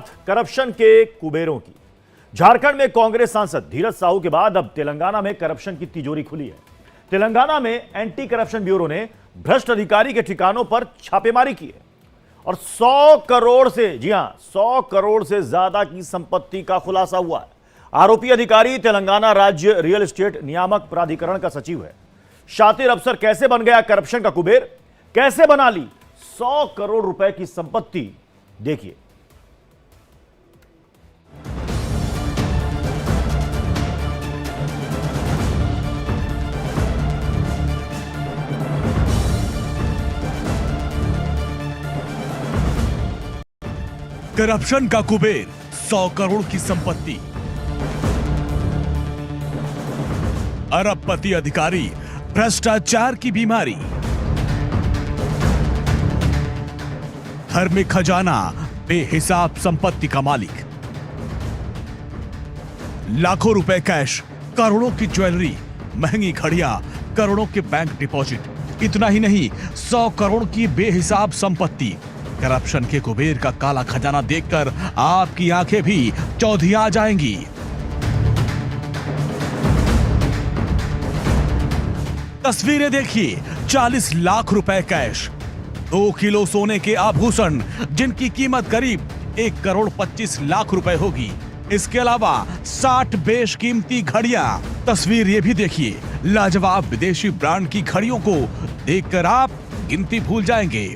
बात करप्शन के कुबेरों की। झारखंड में कांग्रेस सांसद धीरज साहू के बाद अब तेलंगाना में करप्शन की तिजोरी खुली है। तेलंगाना में एंटी करप्शन ब्यूरो ने भ्रष्ट अधिकारी के ठिकानों पर छापेमारी की है और 100 करोड़ से, जी हां, 100 करोड़ से ज्यादा की संपत्ति का खुलासा हुआ है। आरोपी अधिकारी तेलंगाना राज्य रियल एस्टेट नियामक प्राधिकरण का सचिव है। शातिर अफसर कैसे बन गया करप्शन का कुबेर, कैसे बना ली 100 करोड़ रुपए की संपत्ति, देखिए। करप्शन का कुबेर, 100 करोड़ की संपत्ति। अरबपति अधिकारी, भ्रष्टाचार की बीमारी। घर में खजाना, बेहिसाब संपत्ति का मालिक। लाखों रुपए कैश, करोड़ों की ज्वेलरी, महंगी घड़ियां, करोड़ों के बैंक डिपॉजिट। इतना ही नहीं, 100 करोड़ की बेहिसाब संपत्ति। करप्शन के कुबेर का काला खजाना देखकर आपकी आंखें भी चौधिया जाएंगी। तस्वीरें देखिए, 40 लाख रुपए कैश, 2 किलो सोने के आभूषण जिनकी कीमत करीब 1 करोड़ 25 लाख रुपए होगी। इसके अलावा 60 बेशकीमती घड़ियां। तस्वीर ये भी देखिए, लाजवाब विदेशी ब्रांड की घड़ियों को देखकर आप गिनती भूल जाएंगे।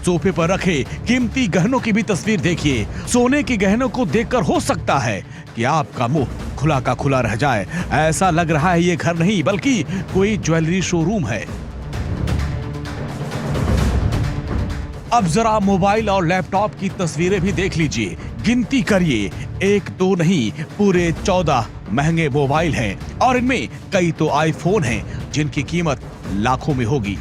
सोफे पर रखे कीमती गहनों की भी तस्वीर देखिए। सोने के गहनों को देखकर हो सकता है कि आपका मुंह खुला का खुला रह जाए। ऐसा लग रहा है ये घर नहीं बल्कि कोई ज्वेलरी शोरूम है। अब जरा मोबाइल और लैपटॉप की तस्वीरें भी देख लीजिए। गिनती करिए, 1 2 नहीं, पूरे 14 महंगे मोबाइल हैं और इनमें कई तो आईफोन हैं जिनकी कीमत लाखों में होगी।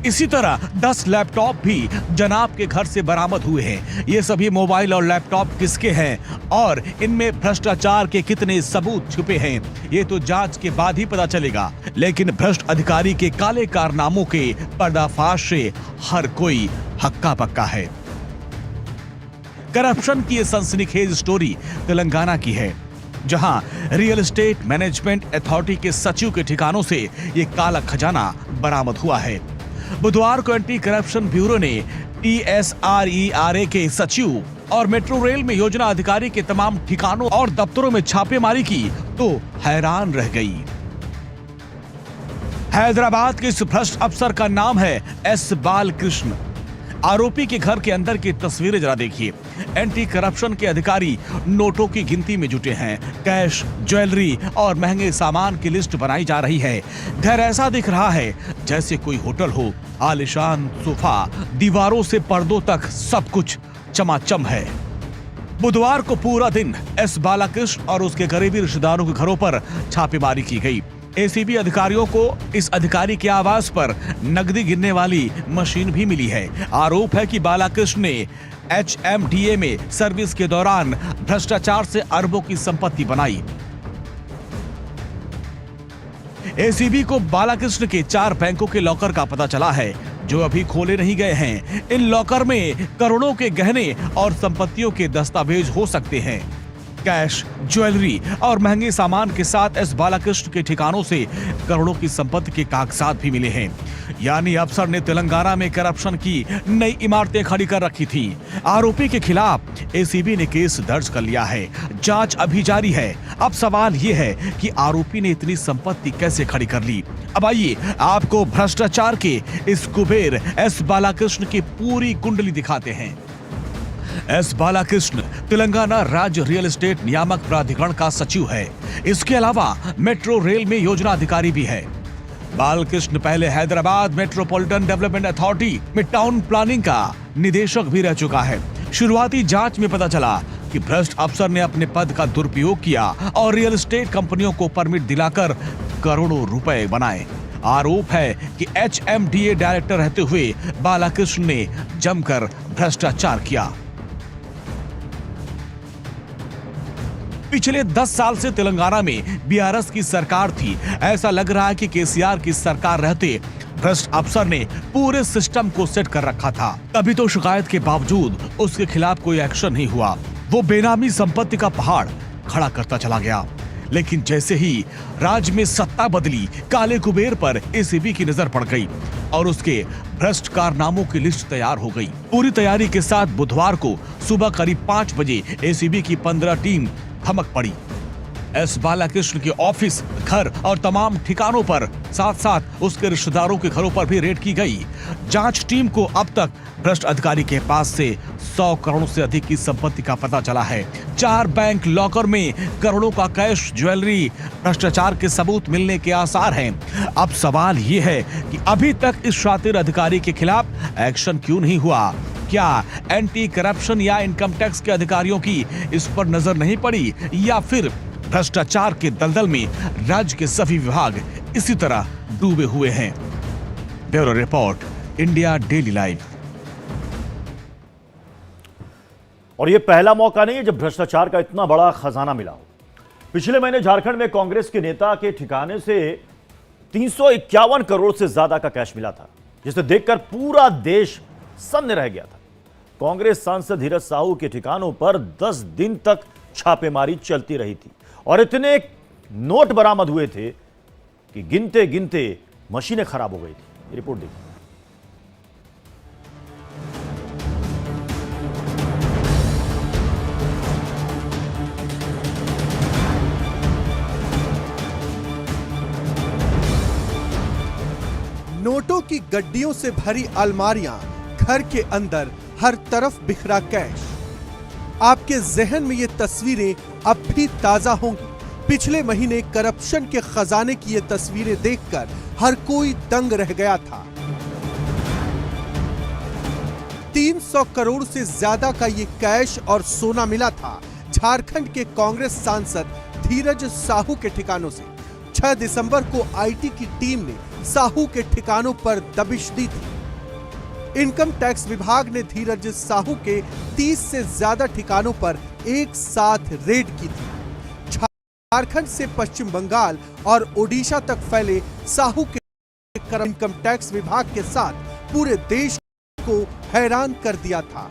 इसी तरह 10 लैपटॉप भी जनाब के घर से बरामद हुए हैं। ये सभी मोबाइल और लैपटॉप किसके हैं और इनमें भ्रष्टाचार के कितने सबूत छुपे हैं, ये तो जांच के बाद ही पता चलेगा। लेकिन भ्रष्ट अधिकारी के काले कारनामों के पर्दाफाश से हर कोई हक्का पक्का है। करप्शन की ये सनसनीखेज स्टोरी तेलंगाना की है, जहां रियल एस्टेट मैनेजमेंट अथॉरिटी के सचिव के ठिकानों से ये काला खजाना बरामद हुआ है। बुधवार को एंटी करप्शन ब्यूरो ने TSRERA के सचिव और मेट्रो रेल में योजना अधिकारी के तमाम ठिकानों और दफ्तरों में छापेमारी की तो हैरान रह गई। हैदराबाद के इस भ्रष्ट अफसर का नाम है S बालकृष्ण। आरोपी के घर के अंदर की तस्वीरें जरा देखिए। एंटी करप्शन के अधिकारी नोटों की गिनती में जुटे हैं। कैश, ज्वेलरी और महंगे सामान की लिस्ट बनाई जा रही है। घर ऐसा दिख रहा है जैसे कोई होटल हो। आलीशान सोफा, दीवारों से पर्दों तक सब कुछ चमाचम है। बुधवार को पूरा दिन S बालकृष्ण और उसके करीबी रिश्तेदारों के घरों पर छापेमारी की गई। एसीबी अधिकारियों को इस अधिकारी के आवास पर नकदी गिनने वाली मशीन भी मिली है। आरोप है कि बालाकृष्ण ने HMDA में सर्विस के दौरान भ्रष्टाचार से अरबों की संपत्ति बनाई। एसीबी को बालाकृष्ण के 4 बैंकों के लॉकर का पता चला है जो अभी खोले नहीं गए हैं। इन लॉकर में करोड़ों के गहने और संपत्तियों के दस्तावेज हो सकते हैं। कैश, ज्वेलरी और महंगे सामान के साथ S बालाकृष्ण के ठिकानों से करोड़ों की संपत्ति के कागजात भी मिले हैं। यानी अफसर ने तेलंगाना में करप्शन की नई इमारतें खड़ी कर रखी थी। आरोपी के खिलाफ एसीबी ने केस दर्ज कर लिया है। जांच अभी जारी है। अब सवाल यह है कि आरोपी ने इतनी संपत्ति कैसे खड़ी कर ली। अब आइए आपको भ्रष्टाचार के इस कुबेर S बालाकृष्ण की पूरी कुंडली दिखाते हैं। S बालाकृष्ण तेलंगाना राज्य रियल एस्टेट नियामक प्राधिकरण का सचिव है। इसके अलावा मेट्रो रेल में योजना अधिकारी भी है। बालकृष्ण पहले हैदराबाद मेट्रोपॉलिटन डेवलपमेंट अथॉरिटी में टाउन प्लानिंग का निदेशक भी रह चुका है। शुरुआती जांच में पता चला कि भ्रष्ट अफसर ने अपने पद का दुरुपयोग किया और रियल एस्टेट कंपनियों को परमिट दिलाकर करोड़ों रुपए बनाए। आरोप है कि HMDA डायरेक्टर रहते हुए बालाकृष्ण ने जमकर भ्रष्टाचार किया। पिछले 10 साल से तेलंगाना में BRS की सरकार थी। ऐसा लग रहा है कि KCR की सरकार रहते भ्रष्ट अफसर ने पूरे सिस्टम को सेट कर रखा था। तभी तो शिकायत के बावजूद उसके खिलाफ कोई एक्शन नहीं हुआ। वो बेनामी संपत्ति का पहाड़ खड़ा करता चला गया। लेकिन जैसे ही राज्य में सत्ता बदली, काले कुबेर पर एसीबी की नजर पड़ गई और उसके भ्रष्ट कारनामों की लिस्ट तैयार हो गई। पूरी तैयारी के साथ बुधवार को सुबह करीब 5 बजे एसीबी की 15 टीम थमक पड़ी। एस बालाकृष्ण के ऑफिस, घर और तमाम ठिकानों पर, साथ साथ उसके रिश्तेदारों के घरों पर भी रेड की गई। जांच टीम को अब तक भ्रष्ट अधिकारी के पास से 100 करोड़ से अधिक की संपत्ति का पता चला है। 4 बैंक लॉकर में करोड़ों का कैश, ज्वेलरी, भ्रष्टाचार के सबूत मिलने के आसार हैं। अब सवाल ये है कि अभी तक इस शातिर अधिकारी के खिलाफ एक्शन क्यों नहीं हुआ? क्या एंटी करप्शन या इनकम टैक्स के अधिकारियों की इस पर नजर नहीं पड़ी, या फिर भ्रष्टाचार के दलदल में राज्य के सभी विभाग इसी तरह डूबे हुए हैं? Bureau report, India daily live. और यह पहला मौका नहीं है जब भ्रष्टाचार का इतना बड़ा खजाना मिला हो। पिछले महीने झारखंड में कांग्रेस के नेता के ठिकाने से 351 करोड़ से ज्यादा का कैश मिला था, जिसे देखकर पूरा देश सन्न रह गया था। कांग्रेस सांसद धीरज साहू के ठिकानों पर 10 दिन तक छापेमारी चलती रही थी और इतने नोट बरामद हुए थे कि गिनते गिनते मशीनें खराब हो गई थी। रिपोर्ट देखिए। नोटों की गड्डियों से भरी अलमारियां, घर के अंदर हर तरफ बिखरा कैश। आपके जहन में ये तस्वीरें अब भी ताजा होंगी। पिछले महीने करप्शन के खजाने की ये तस्वीरें देखकर हर कोई दंग रह गया था। 300 करोड़ से ज्यादा का ये कैश और सोना मिला था झारखंड के कांग्रेस सांसद धीरज साहू के ठिकानों से। 6 दिसंबर को आईटी की टीम ने साहू के ठिकानों पर दबिश दी थी। इनकम टैक्स विभाग ने धीरज साहू के 30 से ज्यादा ठिकानों पर एक साथ रेड की थी। झारखंड से पश्चिम बंगाल और ओडिशा तक फैले साहू के इनकम टैक्स विभाग के साथ पूरे देश को हैरान कर दिया था।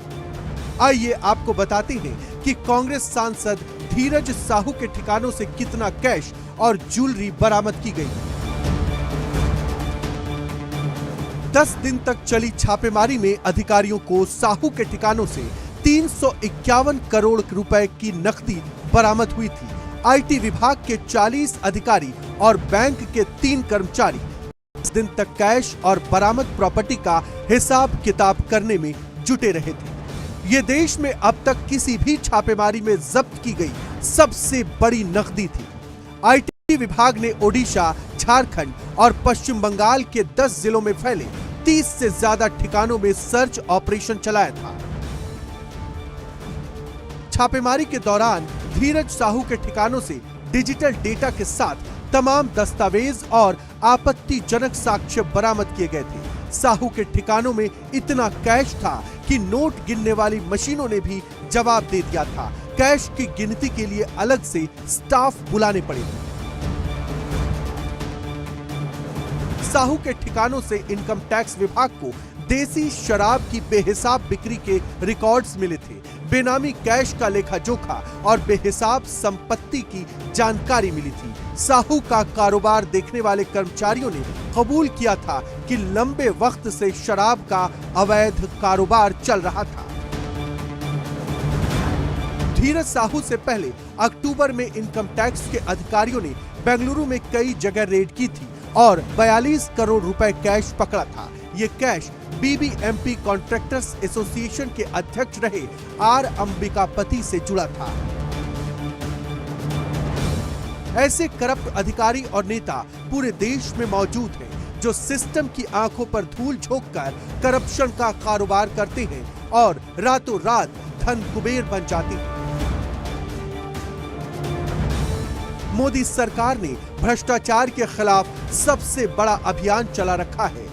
आइए आपको बताते हैं कि कांग्रेस सांसद धीरज साहू के ठिकानों से कितना कैश और ज्वेलरी बरामद की गई। 10 दिन तक चली छापेमारी में अधिकारियों को साहू के ठिकानों से 351 करोड़ रुपए की नकदी बरामद हुई थी। आईटी विभाग के 40 अधिकारी और बैंक के 3 कर्मचारी 10 दिन तक कैश और बरामद प्रॉपर्टी का हिसाब किताब करने में जुटे रहे थे। ये देश में अब तक किसी भी छापेमारी में जब्त की गई सबसे बड़ी नकदी थी। आईटी विभाग ने ओडिशा, झारखंड और पश्चिम बंगाल के 10 जिलों में फैले 30 से ज्यादा ठिकानों में सर्च ऑपरेशन चलाया था। छापेमारी के दौरान धीरज साहू के ठिकानों से डिजिटल डेटा के साथ तमाम दस्तावेज और आपत्तिजनक साक्ष्य बरामद किए गए थे। साहू के ठिकानों में इतना कैश था कि नोट गिनने वाली मशीनों ने भी जवाब दे दिया था। कैश की गिनती के लिए अलग से स्टाफ बुलाने पड़े। साहू के ठिकानों से इनकम टैक्स विभाग को देसी शराब की बेहिसाब बिक्री के रिकॉर्ड्स मिले थे। बेनामी कैश का लेखा जोखा और बेहिसाब संपत्ति की जानकारी मिली थी। साहू का कारोबार देखने वाले कर्मचारियों ने कबूल किया था कि लंबे वक्त से शराब का अवैध कारोबार चल रहा था। धीरज साहू से पहले अक्टूबर में इनकम टैक्स के अधिकारियों ने बेंगलुरु में कई जगह रेड की थी और 42 करोड़ रुपए कैश पकड़ा था। ये कैश बीबीएमपी कॉन्ट्रैक्टर्स एसोसिएशन के अध्यक्ष रहे आर अंबिकापति से जुड़ा था। ऐसे करप्ट अधिकारी और नेता पूरे देश में मौजूद हैं जो सिस्टम की आंखों पर धूल झोंककर करप्शन का कारोबार करते हैं और रातों रात धन कुबेर बन जाते हैं। मोदी सरकार ने भ्रष्टाचार के खिलाफ सबसे बड़ा अभियान चला रखा है।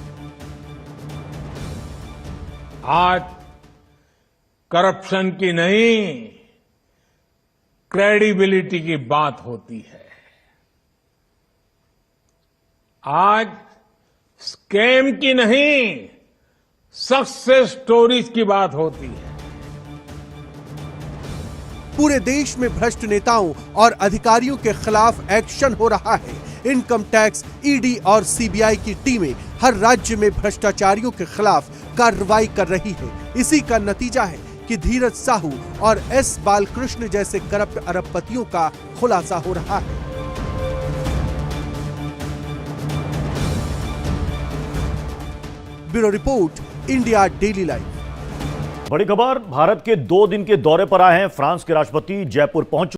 आज करप्शन की नहीं, क्रेडिबिलिटी की बात होती है। आज स्कैम की नहीं, सक्सेस स्टोरीज की बात होती है। पूरे देश में भ्रष्ट नेताओं और अधिकारियों के खिलाफ एक्शन हो रहा है। इनकम टैक्स, ईडी और सीबीआई की टीमें हर राज्य में भ्रष्टाचारियों के खिलाफ कार्रवाई कर रही है। इसी का नतीजा है कि धीरज साहू और एस बालकृष्ण जैसे करप्ट अरबपतियों का खुलासा हो रहा है। Bureau report, India daily live. बड़ी खबर, भारत के 2 दिन के दौरे पर आए हैं फ्रांस के राष्ट्रपति, जयपुर पहुंच